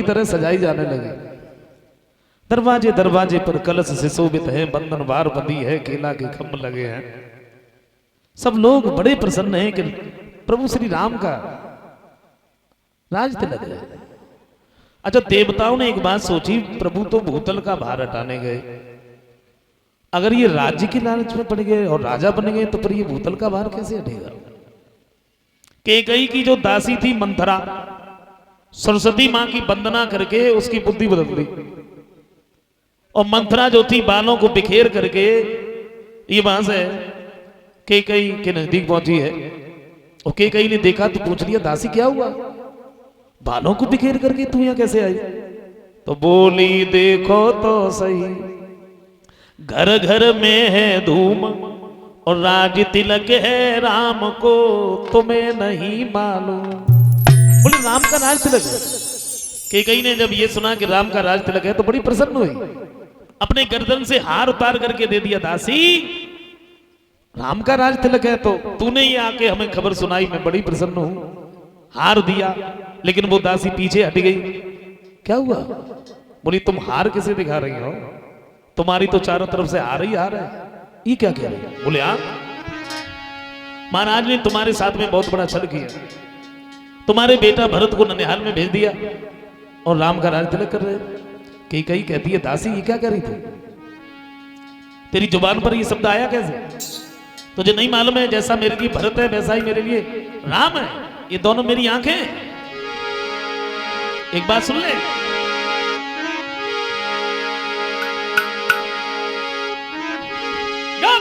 की तरह सजाई जाने लगी। दरवाजे दरवाजे पर कलश से शोभित है, बंधन बार बंधी है, केला के खम्भ लगे हैं। सब लोग बड़े प्रसन्न हैं कि प्रभु श्री राम का राज तिलक है। अच्छा, देवताओं ने एक बात सोची, प्रभु तो भूतल का भार हटाने गए, अगर ये राज्य की लालच में पड़ गए और राजा बन गए तो फिर ये भूतल का भार कैसे हटेगा। कैकेयी की जो दासी थी मंथरा, सरस्वती मां की वंदना करके उसकी बुद्धि बदल दी, और मंथरा जो थी बालों को बिखेर करके ये वहां से कैकेयी के नजदीक पहुंची है। और कैकेयी ने देखा तो पूछ लिया, दासी क्या हुआ, बालों को बिखेर करके तू यहां कैसे आई। तो बोली, देखो तो सही, घर घर में है धूम और राज तिलक है राम को, तुम्हें नहीं मालूम। बोले, राम का राज तिलक है। कैकेयी ने जब ये सुना कि राम का राज तिलक है तो बड़ी प्रसन्न हुई, अपने गर्दन से हार उतार करके दे दिया, दासी राम का राज तिलक है तो तूने ये आके हमें खबर सुनाई, मैं बड़ी प्रसन्न हूं। हार दिया, लेकिन वो दासी पीछे हट गई। क्या हुआ? बोली, तुम हार किसे दिखा रही हो, तुम्हारी तो चारों तरफ से हार ही हार है, ये क्या कह रही है। बोले, हाँ, महाराज ने तुम्हारे साथ में बहुत बड़ा छल किया, तुम्हारे बेटा भरत को ननिहाल में भेज दिया और राम का राज तिलक कर रहे। कैकेयी कहती है, दासी ये क्या कह रही थी, तेरी जुबान पर ये शब्द आया कैसे। तुझे नहीं मालूम है, जैसा मेरे लिए भरत है वैसा ही मेरे लिए राम है, ये दोनों मेरी आंखें। एक बात सुन ले,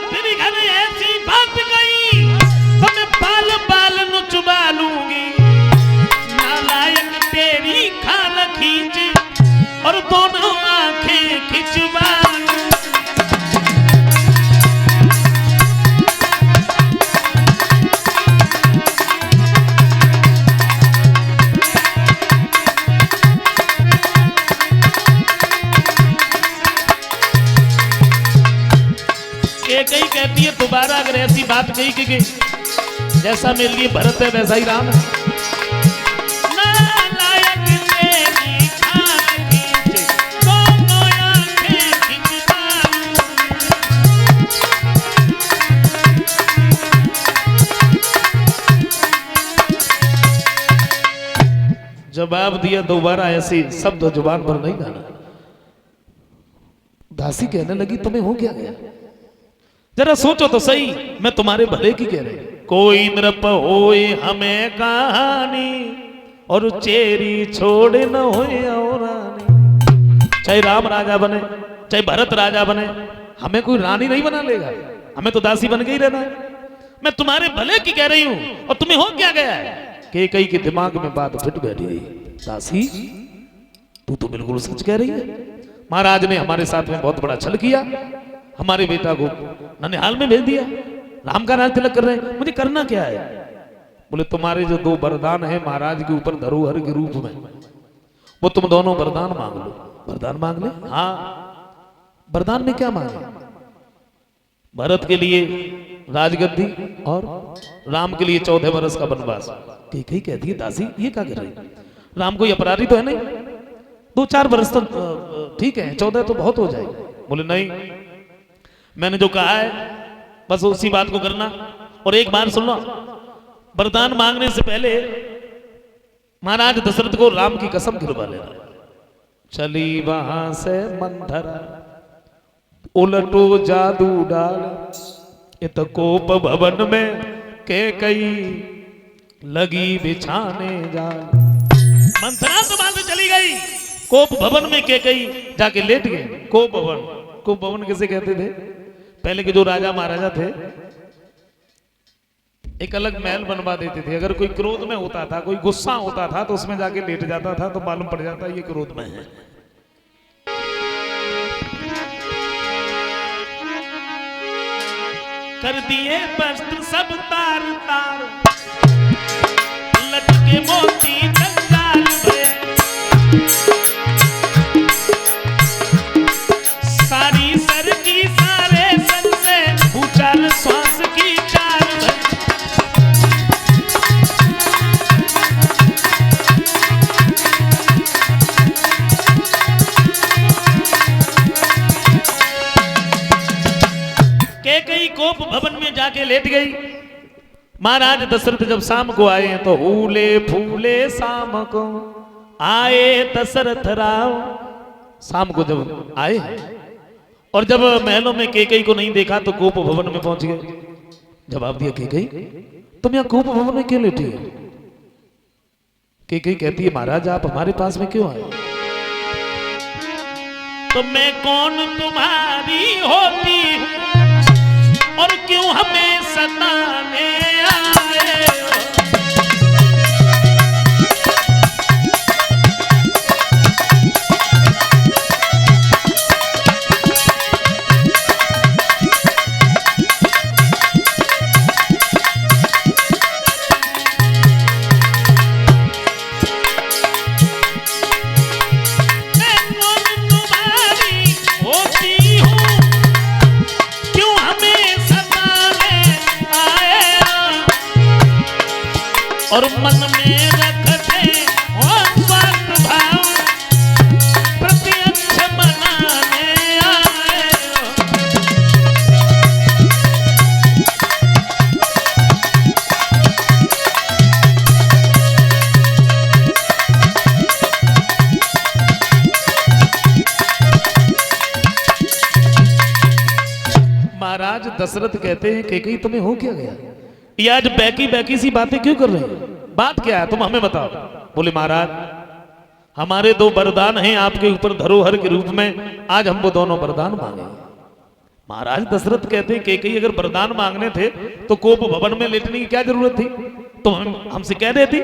तेरी घर ऐसी बात गई तो मैं बाल बाल नु चुबा लूंगी, नालायक तेरी खाल खींच और दोनों आंखें खिंचवा। कैकेयी कहती है, दोबारा अगर ऐसी बात कही कि जैसा मेरे लिए भरत है वैसा ही राम है, नालायक तेरी खाल खींच दोनों आंखें खिंचवा। जवाब दिया, दोबारा ऐसी शब्द जुबान पर नहीं गाना। दासी कहने लगी, तुम्हें हो क्या गया, जरा सोचो तो सही, मैं तुम्हारे भले की कह रही। कोई नृप होए हमें कहानी और चेरी छोड़ न होए और रानी। चाहे राम राजा बने चाहे भरत राजा बने, हमें कोई रानी नहीं बना लेगा, हमें तो दासी बन के ही रहना है। मैं तुम्हारे भले की कह रही हूं और तुम्हें हो क्या गया है। कैकेयी के दिमाग में बात फिट बैठी गई, दासी तू तो बिल्कुल सच कह रही है, महाराज ने हमारे साथ में बहुत बड़ा छल किया, हमारे बेटा को ननिहाल में भेज दिया, राम का राज तिलक कर रहे हैं, मुझे करना क्या है। बोले, तुम्हारे जो 2 वरदान है महाराज के ऊपर धरोहर के रूप में, वो तुम दोनों वरदान मांग लो। वरदान मांग ले? हाँ। वरदान में क्या मांगे? भरत के लिए राजगद्दी और राम के लिए 14 वर्ष का वनवास। कैकेयी कहती है, दासी ये क्या कर रही, राम कोई अपराधी तो है नहीं, 2-4 वर्ष तो ठीक है, 14 तो बहुत हो जाएगा। बोले, नहीं, मैंने जो कहा है बस उसी बात को करना। और एक बार सुन लो, वरदान मांगने से पहले महाराज दशरथ को राम की कसम खिलवा लेना। चली वहां से मंथरा उलटो जादू डाल, इत कोप भवन में कैकेयी लगी बिछाने जाल। मंथरा तो बात चली गई, कोप भवन में कैकेयी जाके लेट गए। कोप भवन, कोप भवन किसे कहते थे, पहले के जो राजा महाराजा थे एक अलग महल बनवा देते थे। अगर कोई क्रोध में होता था, कोई गुस्सा होता था तो उसमें जाके लेट जाता था, तो मालूम पड़ जाता ये क्रोध में है। कर दिए वस्त्र सब तार तार, लटके मोती कंगाल भरे, सारी सरगी सारे सन से भूचाल श्वास की चाल भरे। जाके लेट गई। महाराज दशरथ जब शाम को आए तो फूले फूले शाम को आए दशरथ राव। शाम को जब आए और जब महलों में केकई को नहीं देखा तो कोप भवन में पहुंच गए। जवाब दिया केकई तुम यहाँ कोप भवन में क्यों लेटी हो? केकई कहती है महाराज आप हमारे पास में क्यों आए? तो मैं कौन तुम्हारी होती हूं और क्यों हमें सताने आए हो? और मन में रखते हो स्वार्थ भाव प्रत्यक्ष मनाने आए हो। महाराज दशरथ कहते हैं केकई तुम्हें हो क्या गया? ये आज बैकी बैकी सी बातें क्यों कर रहे हो? बात क्या है तुम हमें बताओ। बोले महाराज हमारे दो वरदान हैं आपके ऊपर धरोहर के रूप में, आज हम वो दोनों वरदान मांगे। महाराज दशरथ कहते हैं केकई अगर वरदान मांगने थे तो कोप भवन में लेटने की क्या जरूरत थी? तो हमसे कह देती,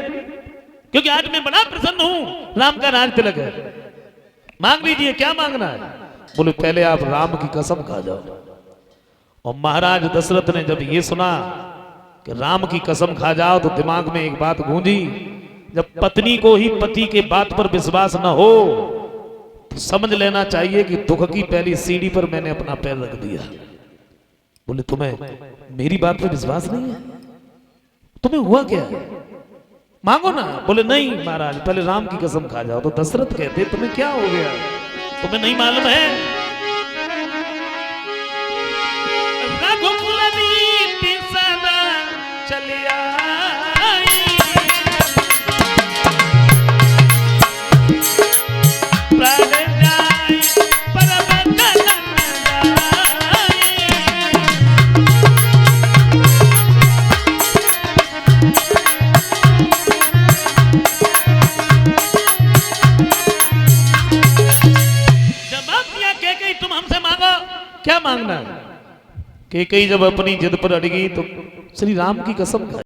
क्योंकि आज मैं बड़ा प्रसन्न हूं, राम का राज तिलक है। मांग लीजिए क्या मांगना है? बोले पहले आप राम की कसम खा जाओ। और महाराज दशरथ ने जब ये सुना कि राम की कसम खा जाओ तो दिमाग में एक बात गूंजी, जब पत्नी को ही पति के बात पर विश्वास न हो तो समझ लेना चाहिए कि दुख की पहली सीढ़ी पर मैंने अपना पैर रख दिया। बोले तुम्हें मेरी बात पर विश्वास नहीं है? तुम्हें हुआ क्या? मांगो ना। बोले नहीं महाराज पहले राम की कसम खा जाओ। तो दशरथ कहते तुम्हें क्या हो गया? तुम्हें नहीं मालूम है रघुकुल नीति सदा चली आई, प्राण जाए परम धन जाए। जवाब दिया केकई तुम हमसे मांगो क्या मांगना है? केकई जब अपनी जिद पर अड़ गई तो श्री राम की कसम खाई।